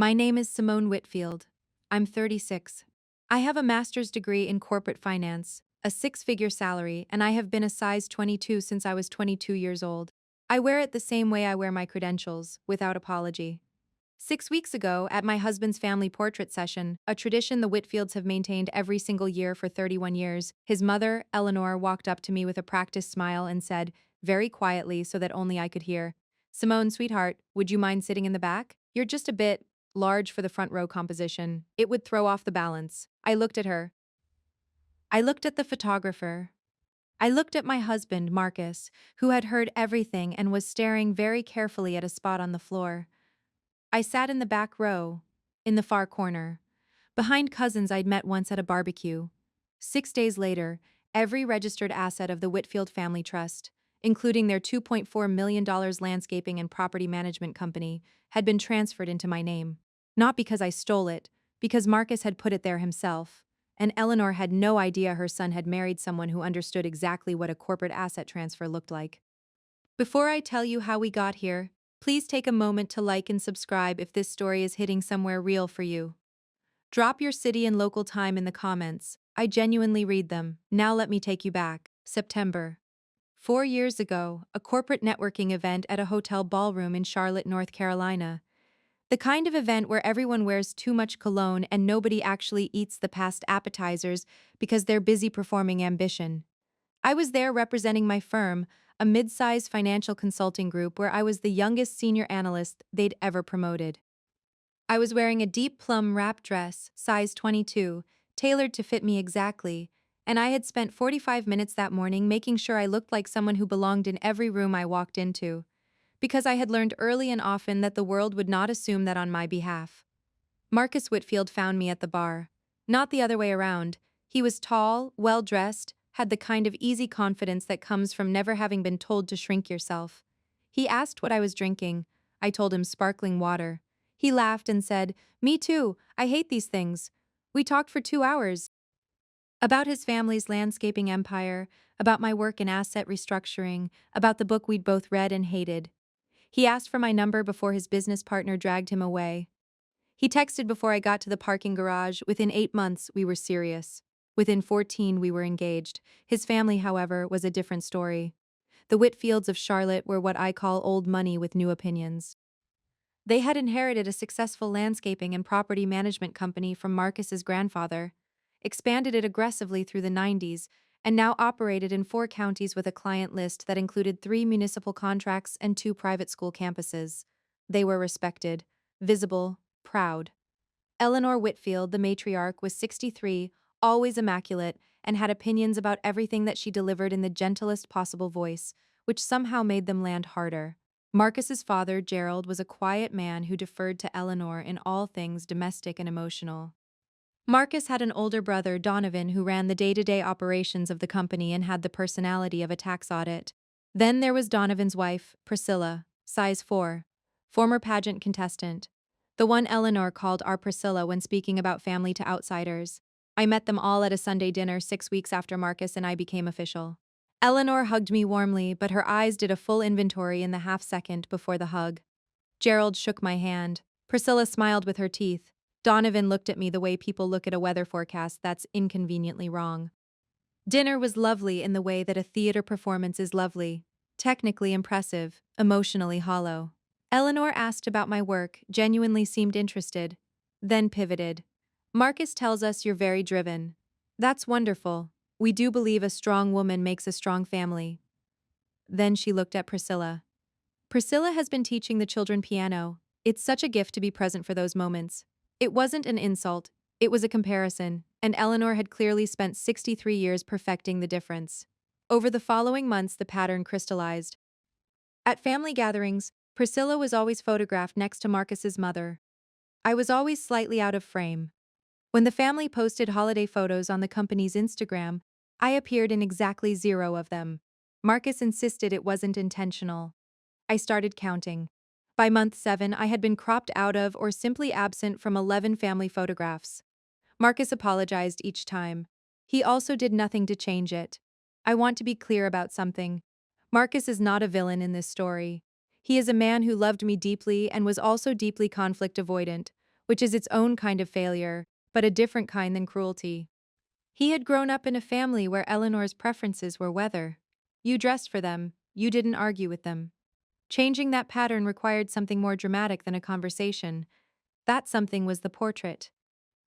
My name is Simone Whitfield. I'm 36. I have a master's degree in corporate finance, a six-figure salary, and I have been a size 22 since I was 22 years old. I wear it the same way I wear my credentials, without apology. 6 weeks ago, at my husband's family portrait session, a tradition the Whitfields have maintained every single year for 31 years, his mother, Eleanor, walked up to me with a practiced smile and said, very quietly so that only I could hear, "Simone, sweetheart, would you mind sitting in the back? You're just a bit large for the front row composition. It would throw off the balance." I looked at her. I looked at the photographer. I looked at my husband, Marcus, who had heard everything and was staring very carefully at a spot on the floor. I sat in the back row, in the far corner, behind cousins I'd met once at a barbecue. 6 days later, every registered asset of the Whitfield Family Trust, including their $2.4 million landscaping and property management company, had been transferred into my name. Not because I stole it, because Marcus had put it there himself, and Eleanor had no idea her son had married someone who understood exactly what a corporate asset transfer looked like. Before I tell you how we got here, please take a moment to like and subscribe if this story is hitting somewhere real for you. Drop your city and local time in the comments. I genuinely read them. Now let me take you back. September. 4 years ago, a corporate networking event at a hotel ballroom in Charlotte, North Carolina. The kind of event where everyone wears too much cologne and nobody actually eats the past appetizers because they're busy performing ambition. I was there representing my firm, a mid-sized financial consulting group where I was the youngest senior analyst they'd ever promoted. I was wearing a deep plum wrap dress, size 22, tailored to fit me exactly, and I had spent 45 minutes that morning making sure I looked like someone who belonged in every room I walked into, because I had learned early and often that the world would not assume that on my behalf. Marcus Whitfield found me at the bar. Not the other way around. He was tall, well-dressed, had the kind of easy confidence that comes from never having been told to shrink yourself. He asked what I was drinking. I told him sparkling water. He laughed and said, "Me too, I hate these things." We talked for 2 hours. About his family's landscaping empire, about my work in asset restructuring, about the book we'd both read and hated. He asked for my number before his business partner dragged him away. He texted before I got to the parking garage. Within 8 months, we were serious. Within 14, we were engaged. His family, however, was a different story. The Whitfields of Charlotte were what I call old money with new opinions. They had inherited a successful landscaping and property management company from Marcus's grandfather, expanded it aggressively through the 90s, and now operated in 4 counties with a client list that included 3 municipal contracts and 2 private school campuses. They were respected, visible, proud. Eleanor Whitfield, the matriarch, was 63, always immaculate, and had opinions about everything that she delivered in the gentlest possible voice, which somehow made them land harder. Marcus's father, Gerald, was a quiet man who deferred to Eleanor in all things domestic and emotional. Marcus had an older brother, Donovan, who ran the day-to-day operations of the company and had the personality of a tax audit. Then there was Donovan's wife, Priscilla, size 4, former pageant contestant, the one Eleanor called our Priscilla when speaking about family to outsiders. I met them all at a Sunday dinner 6 weeks after Marcus and I became official. Eleanor hugged me warmly, but her eyes did a full inventory in the half-second before the hug. Gerald shook my hand. Priscilla smiled with her teeth. Donovan looked at me the way people look at a weather forecast that's inconveniently wrong. Dinner was lovely in the way that a theater performance is lovely. Technically impressive, emotionally hollow. Eleanor asked about my work, genuinely seemed interested, then pivoted. "Marcus tells us you're very driven. That's wonderful. We do believe a strong woman makes a strong family." Then she looked at Priscilla. "Priscilla has been teaching the children piano. It's such a gift to be present for those moments." It wasn't an insult, it was a comparison, and Eleanor had clearly spent 63 years perfecting the difference. Over the following months, the pattern crystallized. At family gatherings, Priscilla was always photographed next to Marcus's mother. I was always slightly out of frame. When the family posted holiday photos on the company's Instagram, I appeared in exactly 0 of them. Marcus insisted it wasn't intentional. I started counting. By month 7, I had been cropped out of or simply absent from 11 family photographs. Marcus apologized each time. He also did nothing to change it. I want to be clear about something. Marcus is not a villain in this story. He is a man who loved me deeply and was also deeply conflict avoidant, which is its own kind of failure, but a different kind than cruelty. He had grown up in a family where Eleanor's preferences were weather. You dressed for them, you didn't argue with them. Changing that pattern required something more dramatic than a conversation. That something was the portrait.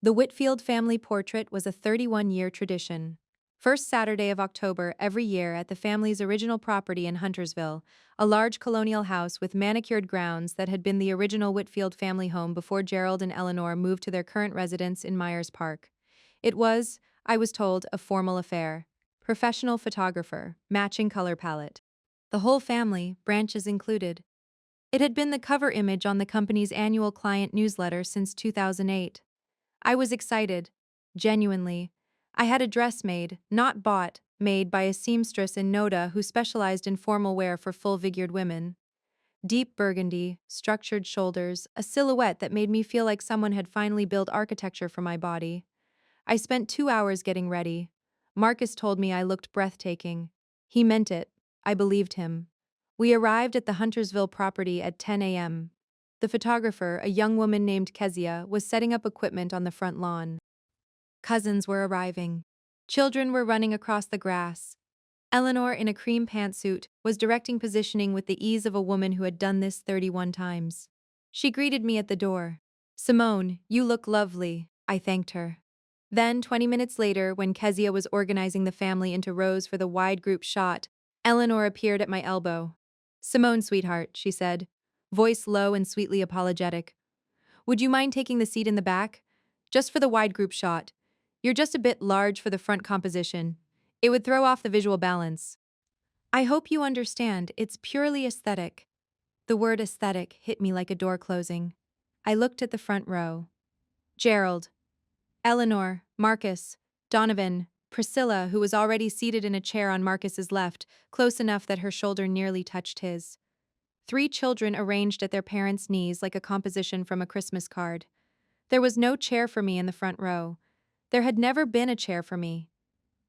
The Whitfield family portrait was a 31-year tradition. First Saturday of October every year at the family's original property in Huntersville, a large colonial house with manicured grounds that had been the original Whitfield family home before Gerald and Eleanor moved to their current residence in Myers Park. It was, I was told, a formal affair. Professional photographer, matching color palette. The whole family, branches included. It had been the cover image on the company's annual client newsletter since 2008. I was excited. Genuinely. I had a dress made, not bought, made by a seamstress in Noda who specialized in formal wear for full-figured women. Deep burgundy, structured shoulders, a silhouette that made me feel like someone had finally built architecture for my body. I spent 2 hours getting ready. Marcus told me I looked breathtaking. He meant it. I believed him. We arrived at the Huntersville property at 10 a.m. The photographer, a young woman named Kezia, was setting up equipment on the front lawn. Cousins were arriving. Children were running across the grass. Eleanor, in a cream pantsuit, was directing positioning with the ease of a woman who had done this 31 times. She greeted me at the door. "Simone, you look lovely," I thanked her. Then, 20 minutes later, when Kezia was organizing the family into rows for the wide group shot, Eleanor appeared at my elbow. "Simone, sweetheart," she said, voice low and sweetly apologetic. "Would you mind taking the seat in the back? Just for the wide group shot. You're just a bit large for the front composition. It would throw off the visual balance." I hope you understand, it's purely aesthetic. The word aesthetic hit me like a door closing. I looked at the front row. Gerald, Eleanor, Marcus, Donovan, Priscilla, who was already seated in a chair on Marcus's left, close enough that her shoulder nearly touched his. 3 children arranged at their parents' knees like a composition from a Christmas card. There was no chair for me in the front row. There had never been a chair for me.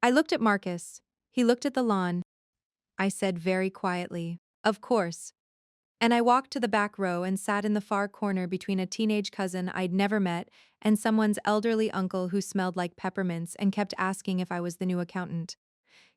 I looked at Marcus. He looked at the lawn. I said very quietly, "Of course." And I walked to the back row and sat in the far corner between a teenage cousin I'd never met and someone's elderly uncle who smelled like peppermints and kept asking if I was the new accountant.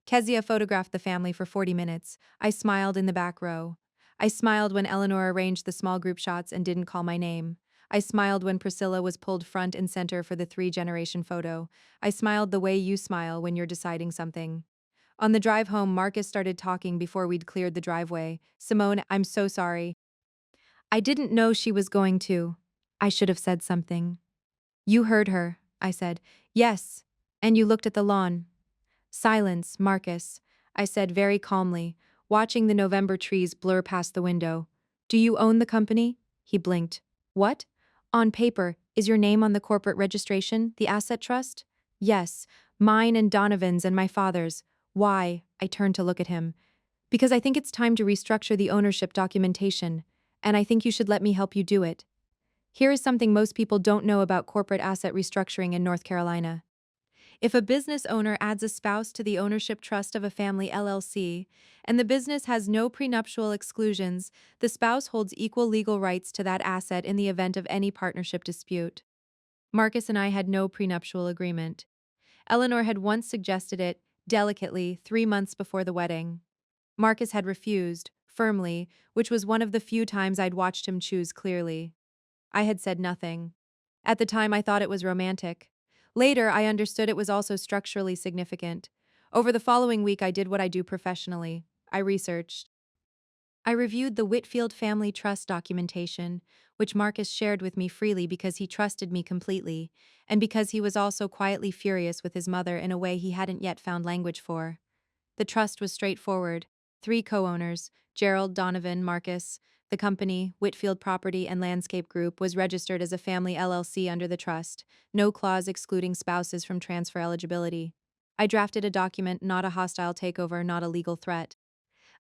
Kezia photographed the family for 40 minutes. I smiled in the back row. I smiled when Eleanor arranged the small group shots and didn't call my name. I smiled when Priscilla was pulled front and center for the 3-generation photo. I smiled the way you smile when you're deciding something. On the drive home, Marcus started talking before we'd cleared the driveway. "Simone, I'm so sorry. I didn't know she was going to. I should have said something." "You heard her," I said. "Yes. And you looked at the lawn." "Silence, Marcus," I said very calmly, watching the November trees blur past the window. "Do you own the company?" He blinked. "What? On paper, is your name on the corporate registration, the asset trust?" "Yes, mine and Donovan's and my father's." "Why?" I turned to look at him. "Because I think it's time to restructure the ownership documentation, and I think you should let me help you do it. Here is something most people don't know about corporate asset restructuring in North Carolina. If a business owner adds a spouse to the ownership trust of a family LLC, and the business has no prenuptial exclusions, the spouse holds equal legal rights to that asset in the event of any partnership dispute." Marcus and I had no prenuptial agreement. Eleanor had once suggested it, delicately, 3 months before the wedding. Marcus had refused, firmly, which was one of the few times I'd watched him choose clearly. I had said nothing. At the time, I thought it was romantic. Later, I understood it was also structurally significant. Over the following week, I did what I do professionally. I researched. I reviewed the Whitfield Family Trust documentation, which Marcus shared with me freely because he trusted me completely, and because he was also quietly furious with his mother in a way he hadn't yet found language for. The trust was straightforward. 3 co-owners, Gerald, Donovan, Marcus. The company, Whitfield Property and Landscape Group, was registered as a family LLC under the trust, no clause excluding spouses from transfer eligibility. I drafted a document, not a hostile takeover, not a legal threat.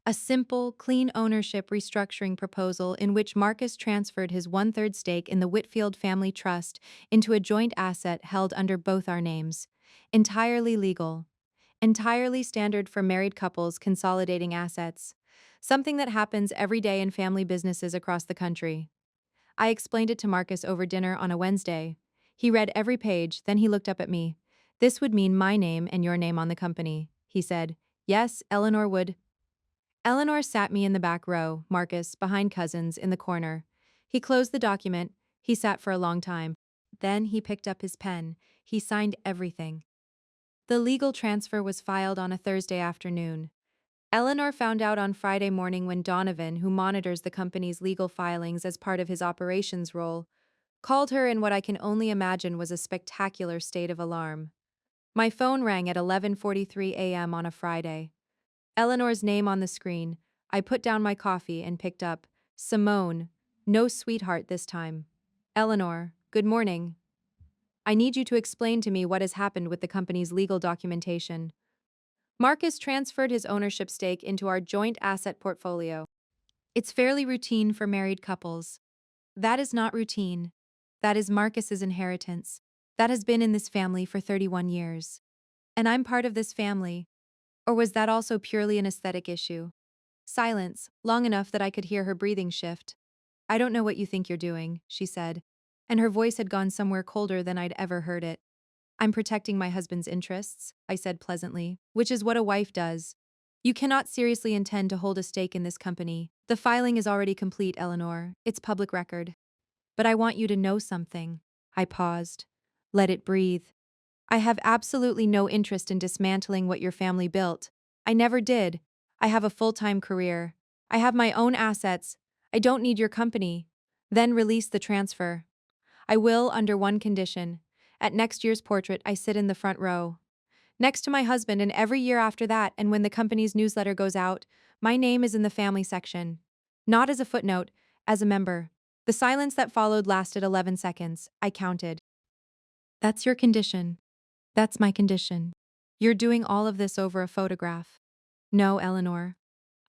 A simple, clean ownership restructuring proposal in which Marcus transferred his 1/3 stake in the Whitfield Family Trust into a joint asset held under both our names. Entirely legal. Entirely standard for married couples consolidating assets. Something that happens every day in family businesses across the country. I explained it to Marcus over dinner on a Wednesday. He read every page, then he looked up at me. This would mean my name and your name on the company, he said. Yes, Eleanor would. Eleanor sat me in the back row, Marcus, behind Cousins, in the corner. He closed the document. He sat for a long time. Then he picked up his pen. He signed everything. The legal transfer was filed on a Thursday afternoon. Eleanor found out on Friday morning when Donovan, who monitors the company's legal filings as part of his operations role, called her in what I can only imagine was a spectacular state of alarm. My phone rang at 11:43 a.m. on a Friday. Eleanor's name on the screen. I put down my coffee and picked up. Simone. No sweetheart this time. Eleanor, good morning. I need you to explain to me what has happened with the company's legal documentation. Marcus transferred his ownership stake into our joint asset portfolio. It's fairly routine for married couples. That is not routine. That is Marcus's inheritance. That has been in this family for 31 years. And I'm part of this family. Or was that also purely an aesthetic issue? Silence, long enough that I could hear her breathing shift. I don't know what you think you're doing, she said, and her voice had gone somewhere colder than I'd ever heard it. I'm protecting my husband's interests, I said pleasantly, which is what a wife does. You cannot seriously intend to hold a stake in this company. The filing is already complete, Eleanor. It's public record. But I want you to know something. I paused. Let it breathe. I have absolutely no interest in dismantling what your family built. I never did. I have a full-time career. I have my own assets. I don't need your company. Then release the transfer. I will under one condition. At next year's portrait, I sit in the front row. Next to my husband, and every year after that, and when the company's newsletter goes out, my name is in the family section. Not as a footnote, as a member. The silence that followed lasted 11 seconds. I counted. That's your condition. That's my condition. You're doing all of this over a photograph. No, Eleanor.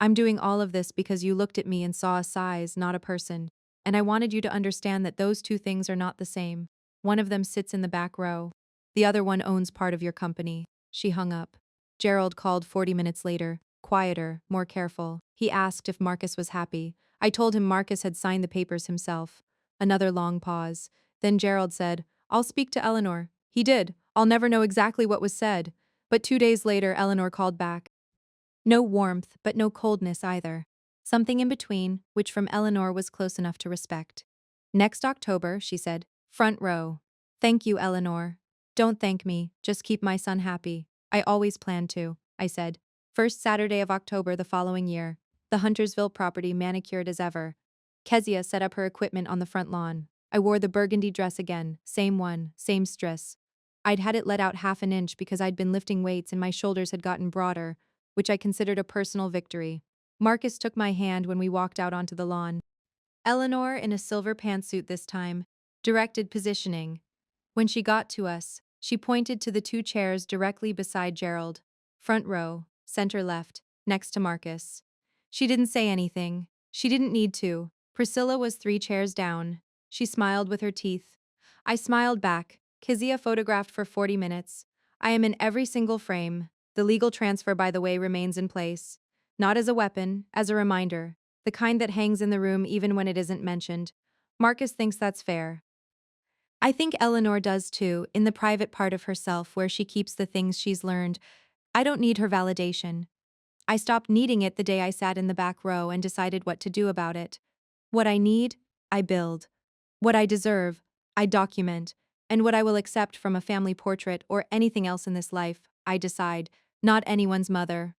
I'm doing all of this because you looked at me and saw a size, not a person. And I wanted you to understand that those two things are not the same. One of them sits in the back row. The other one owns part of your company. She hung up. Gerald called 40 minutes later, quieter, more careful. He asked if Marcus was happy. I told him Marcus had signed the papers himself. Another long pause. Then Gerald said, I'll speak to Eleanor. He did. I'll never know exactly what was said. But 2 days later, Eleanor called back. No warmth, but no coldness either. Something in between, which from Eleanor was close enough to respect. Next October, she said, front row. Thank you, Eleanor. Don't thank me, just keep my son happy. I always planned to, I said. First Saturday of October the following year, the Huntersville property manicured as ever. Kezia set up her equipment on the front lawn. I wore the burgundy dress again, same one, same stress. I'd had it let out half an inch because I'd been lifting weights and my shoulders had gotten broader, which I considered a personal victory. Marcus took my hand when we walked out onto the lawn. Eleanor, in a silver pantsuit this time, directed positioning. When she got to us, she pointed to the 2 chairs directly beside Gerald. Front row, center left, next to Marcus. She didn't say anything. She didn't need to. Priscilla was 3 chairs down. She smiled with her teeth. I smiled back. Kezia photographed for 40 minutes. I am in every single frame. The legal transfer, by the way, remains in place. Not as a weapon, as a reminder. The kind that hangs in the room even when it isn't mentioned. Marcus thinks that's fair. I think Eleanor does too, in the private part of herself where she keeps the things she's learned. I don't need her validation. I stopped needing it the day I sat in the back row and decided what to do about it. What I need, I build. What I deserve, I document. And what I will accept from a family portrait or anything else in this life, I decide. Not anyone's mother,